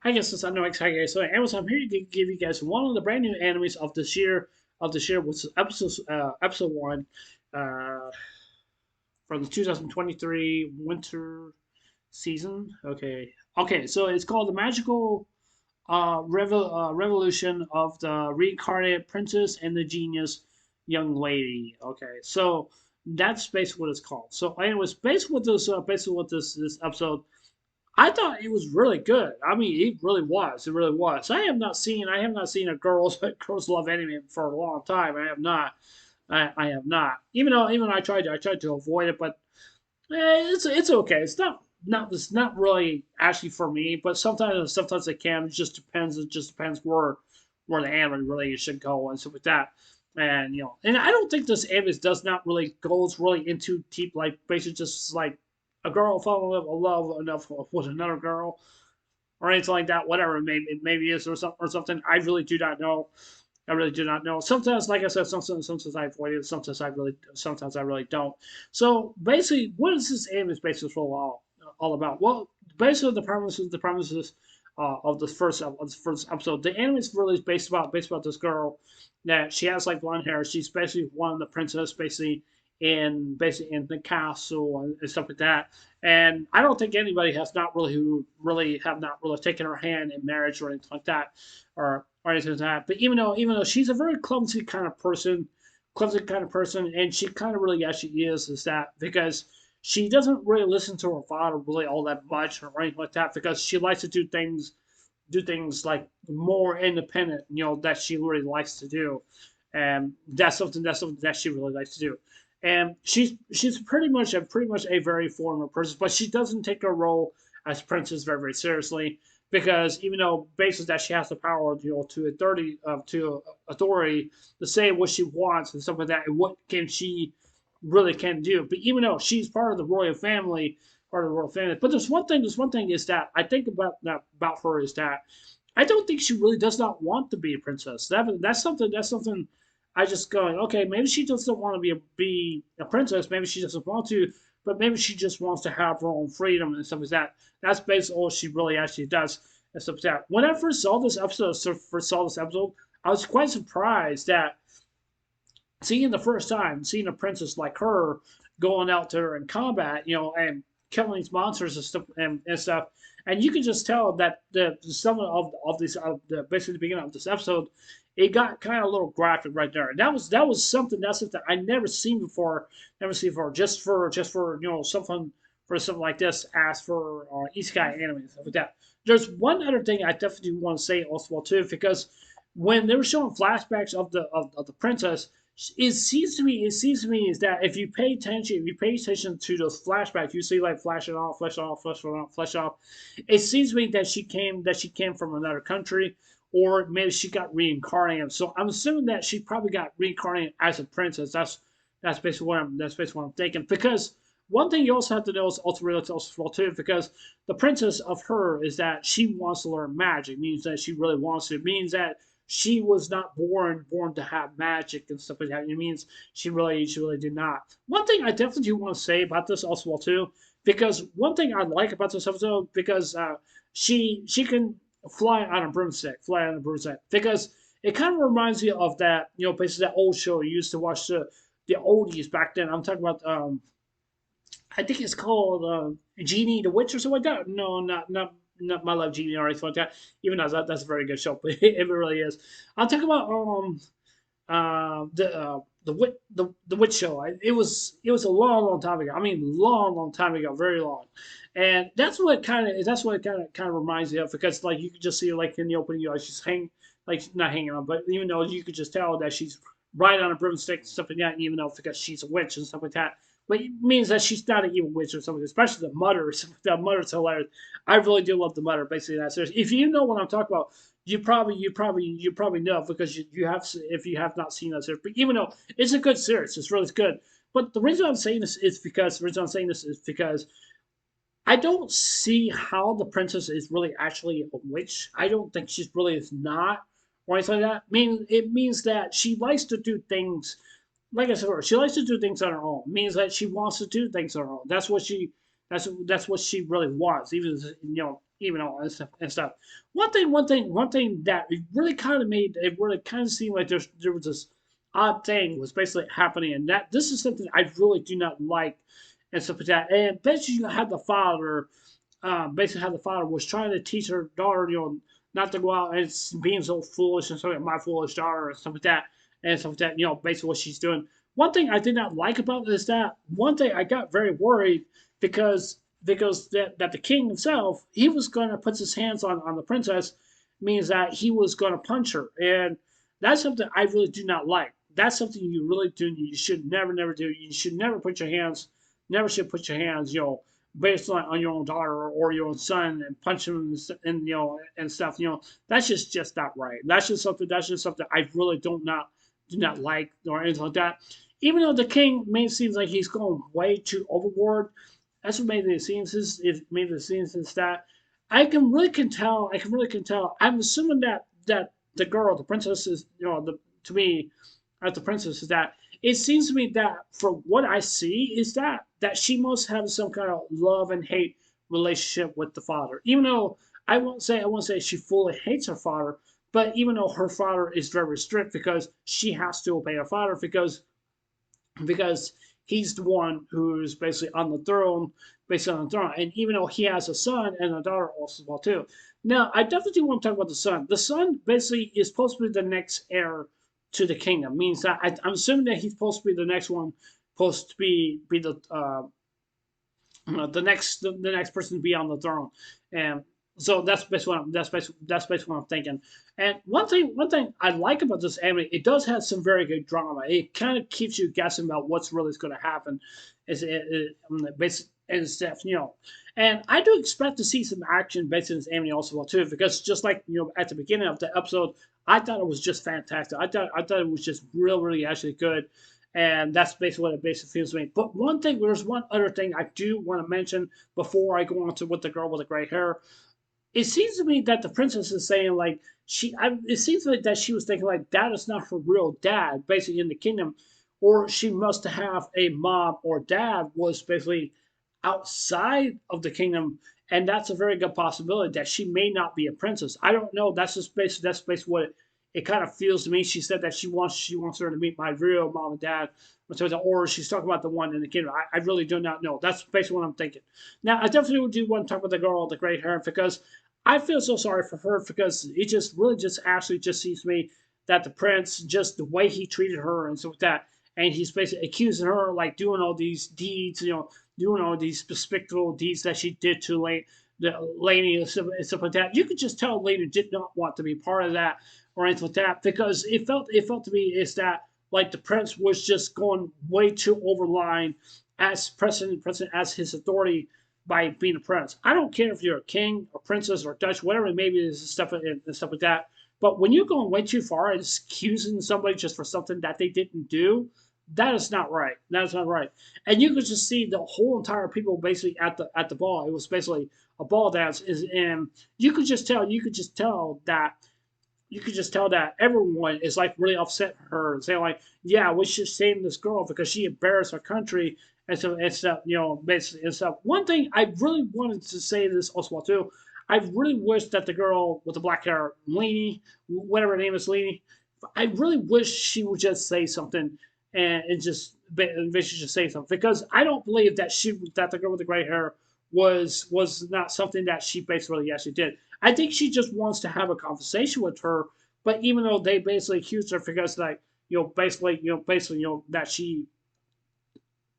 I guess since I'm no excited, so Amazon, I'm here to give you guys one of the brand new animes of this year. Which is episode one, uh, from the 2023 winter season. Okay. So it's called the Magical Revolution of the Reincarnated Princess and the Genius Young Lady. Okay, so that's basically what it's called. So, anyways, basically what this episode, I thought it was really good. I mean, it really was. It really was. I have not seen a girls love anime for a long time. I have not. I have not. Even I tried to avoid it, but it's okay. It's not really actually for me. But sometimes it can. It just depends. It just depends where the anime really should go and stuff like that. And and I don't think this anime does not really goes really into deep, like basically just like a girl falling in love enough with another girl or anything like that. Whatever it maybe is or something. I really do not know. I really do not know. Sometimes, like I said, sometimes I avoid it. Sometimes I really don't. So basically, what is this anime is basically all about? Well, basically the premises of the first episode. The anime is really based about this girl that she has like blonde hair. She's basically one of the princess, basically in the castle and stuff like that. And I don't think anybody has not really who really have not really taken her hand in marriage or anything like that, or anything like that. But even though she's a very clumsy kind of person, and she kind of really actually is that because she doesn't really listen to her father really all that much or anything like that because she likes to do things like more independent, that she really likes to do, and that's something that she really likes to do. And she's pretty much a very formal person, but she doesn't take her role as princess very seriously because even though basically that she has the power, to authority to say what she wants and stuff like that, and what can she really can do. But even though she's part of the royal family, but there's one thing is that I think about her is that I don't think she really does not want to be a princess. That's something I just going, okay, maybe she just doesn't want to be a princess. Maybe she doesn't want to, but maybe she just wants to have her own freedom and stuff like that. That's basically all she really actually does and stuff like that. When I first saw this episode, I was quite surprised that seeing a princess like her going out there in combat, and killing these monsters and stuff and stuff, and you can just tell that some of this basically the beginning of this episode, it got kind of a little graphic right there. And that's something I never seen before. Just for something for something like this as for isekai anime and stuff like that. There's one other thing I definitely want to say also too because when they were showing flashbacks of the princess, it seems to me is that if you pay attention to those flashbacks, you see like flashing off, flashing off, flashing off, flashing off. It seems to me that she came from another country, or maybe she got reincarnated. So I'm assuming that she probably got reincarnated as a princess. That's basically what I'm thinking. Because one thing you also have to know is also related to also well too, because the princess of her is that she wants to learn magic. Means that she really wants to. It means that she was not born to have magic and stuff like that. It means she really did not. One thing I definitely do want to say about this also well too, because one thing I like about this episode because she can fly on a broomstick, because it kind of reminds me of that basically that old show you used to watch the oldies back then. I'm talking about I think it's called Genie the Witch or something like that. No, not My Love Genie or anything like that. Even though that's a very good show, but it really is. I'm talking about the witch show. It was a long time ago. I mean, long time ago, very long. And that's what it kind of reminds me of because like you could just see like in the opening, she's like not hanging on, but even though you could just tell that she's right on a broomstick and stuff like that, even though because she's a witch and stuff like that. But it means that she's not an evil witch or something, especially the mother. The mother's hilarious. I really do love the mother. Basically, that series. If you know what I'm talking about, you probably know because you have if you have not seen that series. But even though it's a good series, it's really good. But the reason I'm saying this is because I don't see how the princess is really actually a witch. I don't think she's really is not or anything like that. It means that she likes to do things like I said, she likes to do things on her own. It means that she wants to do things on her own. That's what she really wants. Even and stuff. One thing that it really kind of made it really kind of seemed like there was this odd thing was basically happening, and that this is something I really do not like, and stuff like that. And basically, you had the father, basically how the father was trying to teach her daughter, not to go out and being so foolish and stuff like my foolish daughter and stuff like that, and stuff like that. Basically what she's doing. One thing I did not like about it is that one thing I got very worried because that the king himself he was going to put his hands on the princess means that he was going to punch her, and that's something I really do not like. That's something you really do. You should never do. You should never put your hands. Never should put your hands. Based on your own daughter or your own son and punch him and and stuff. That's just not right. That's just something I really do not like or anything like that. Even though the king may seems like he's going way too overboard, that's what made the scenes is made the scenes is that I can really can tell. I'm assuming that the girl, the princess is the to me as the princess is that it seems to me that from what I see is that she must have some kind of love and hate relationship with the father. Even though I won't say she fully hates her father, but even though her father is very strict because she has to obey her father because he's the one who's basically on the throne, basically on the throne. And even though he has a son and a daughter also as well too. Now, I definitely want to talk about the son. The son basically is supposed to be the next heir to the kingdom. Means that I'm assuming that he's supposed to be the next one, supposed to be the next person to be on the throne, and so that's basically what I'm thinking. And one thing I like about this anime, it does have some very good drama. It kind of keeps you guessing about what's really going to happen. Is basically and stuff, And I do expect to see some action based in this anime also well too, because just like at the beginning of the episode, I thought it was just fantastic. I thought it was just really actually good, and that's basically what it basically feels to me. But there's one other thing I do want to mention before I go on to with the girl with the gray hair. It seems to me that the princess is saying like it seems like that she was thinking like that is not her real dad, basically in the kingdom, or she must have a mom or dad was basically outside of the kingdom, and that's a very good possibility that she may not be a princess. I don't know. That's basically what it kind of feels to me. She said that she wants her to meet my real mom and dad, or she's talking about the one in the kingdom. I really do not know. That's basically what I'm thinking. Now, I definitely do want to talk about the girl with the great hair because I feel so sorry for her because it just really just actually just seems to me that the prince, just the way he treated her and so with that, and he's basically accusing her like doing all these deeds, doing all these despicable deeds that she did to Lainey and stuff like that. You could just tell Lainey did not want to be part of that or anything like that because it felt to me is that like the prince was just going way too over line as president as his authority by being a prince. I don't care if you're a king or princess or Dutch, whatever it may be, and stuff like that. But when you're going way too far and excusing somebody just for something that they didn't do, that is not right. That is not right. And you could just see the whole entire people basically at the ball. It was basically a ball dance, and you could just tell that everyone is like really upset with her and saying like, yeah, we should save this girl because she embarrassed our country and stuff, basically and stuff. One thing I really wanted to say this also too, I really wish that the girl with the black hair, Lainey, whatever her name is, Lainey, I really wish she would just say something and just basically just say something because I don't believe that the girl with the gray hair was not something that she basically actually did. I think she just wants to have a conversation with her. But even though they basically accused her because like that she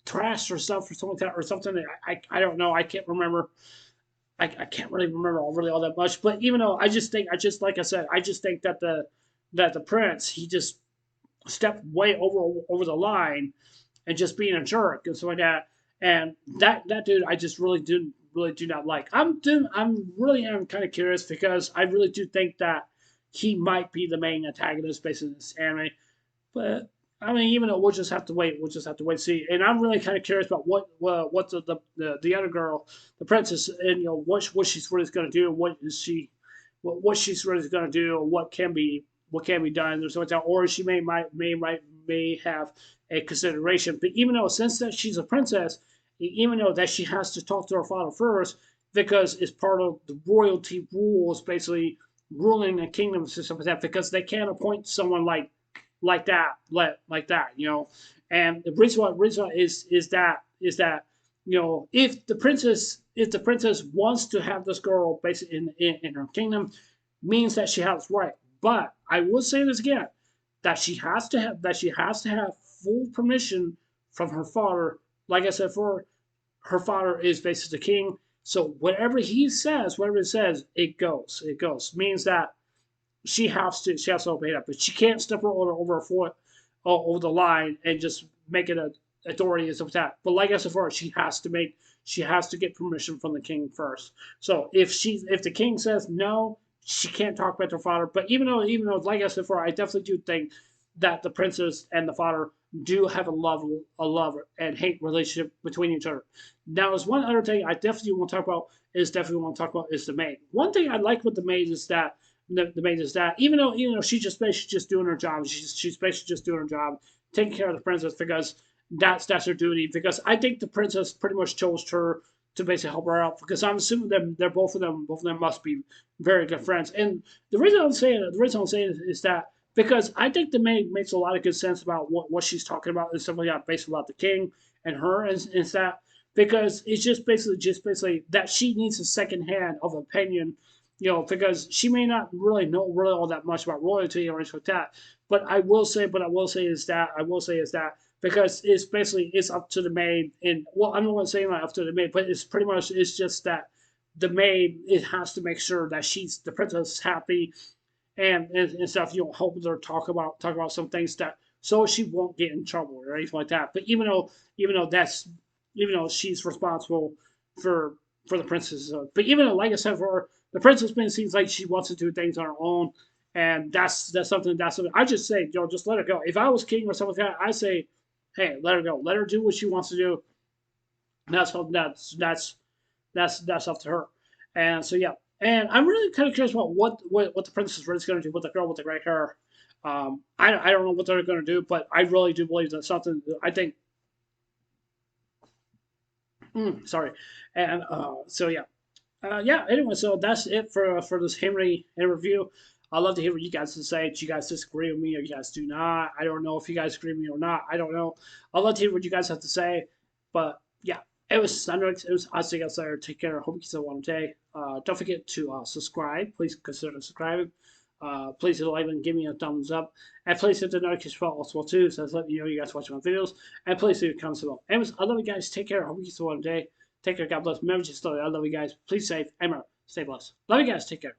trashed herself or something like that or something, I don't know. I can't remember. I can't really remember all that much. But even though I just like I said, I just think that the prince he just stepped way over the line and just being a jerk and stuff like that. And that dude, I just really do not like. I'm really am kind of curious because I really do think that he might be the main antagonist based on this anime. But I mean, even though we'll just have to wait, and see. And I'm really kind of curious about what the other girl, the princess, and what she's really going to do, what she's really going to do, what can be done, or something like that, or she may have a consideration. But even though since that she's a princess, even though that she has to talk to her father first, because it's part of the royalty rules, basically ruling a kingdom and stuff like that. Because they can't appoint someone like that, you know. And the reason is that you know, if the princess wants to have this girl basically in her kingdom, means that she has right. But I will say this again, that she has to have full permission from her father. Like I said, for her father is basically the king. So whatever it says, it goes. It goes. Means that she has to obey that, but she can't step her over a foot over the line and just make it a authority and stuff like that. But like I said before, she has to get permission from the king first. So if the king says no, she can't talk back to her father. But even though like I said before, I definitely do think that the princess and the father do have a love and hate relationship between each other. Now, there's one other thing I definitely want to talk about is the maid. One thing I like with the maid is that the maid is that even though she's just basically just doing her job, she's basically just doing her job, taking care of the princess because that's her duty. Because I think the princess pretty much chose her to basically help her out. Because I'm assuming they're both of them must be very good friends. And the reason I'm saying is that because I think the maid makes a lot of good sense about what she's talking about and stuff like that, based about the king and her and that because it's just basically that she needs a second hand of opinion, you know, because she may not really know really all that much about royalty or anything like that. But I will say is that because it's up to the maid, and well, I'm not going to say like up to the maid, but it's pretty much it's just that the maid it has to make sure that the princess is happy and stuff. You know, help her talk about some things that so she won't get in trouble or anything like that. But even though that's even though she's responsible for for the princess, but even though like I said, for her, the princess man seems like she wants to do things on her own, and that's something. I just say, just let her go. If I was king or something like that, I say, hey, let her go. Let her do what she wants to do. That's up to her. And so yeah, and I'm really kind of curious about what the princess really is going to do with the girl with the gray hair. I don't know what they're going to do, but I really do believe that's something. I think. Sorry, and so yeah, yeah. Anyway, so that's it for this Henry review. I'd love to hear what you guys have to say. Do you guys disagree with me, or you guys do not? I don't know if you guys agree with me or not. I don't know. I'd love to hear what you guys have to say. But yeah, it was Sunrix. It was us together. Take care. Hope you still want to day. Don't forget to subscribe. Please consider subscribing. Please hit a like and give me a thumbs up. And please hit the notification bell also too, so that's letting you know you guys watching my videos. And please leave comments below. Anyways, I love you guys. Take care. Hope you still want to day. Take care. God bless. Remember your story. I love you guys. Please safe. And remember, stay blessed. Love you guys. Take care.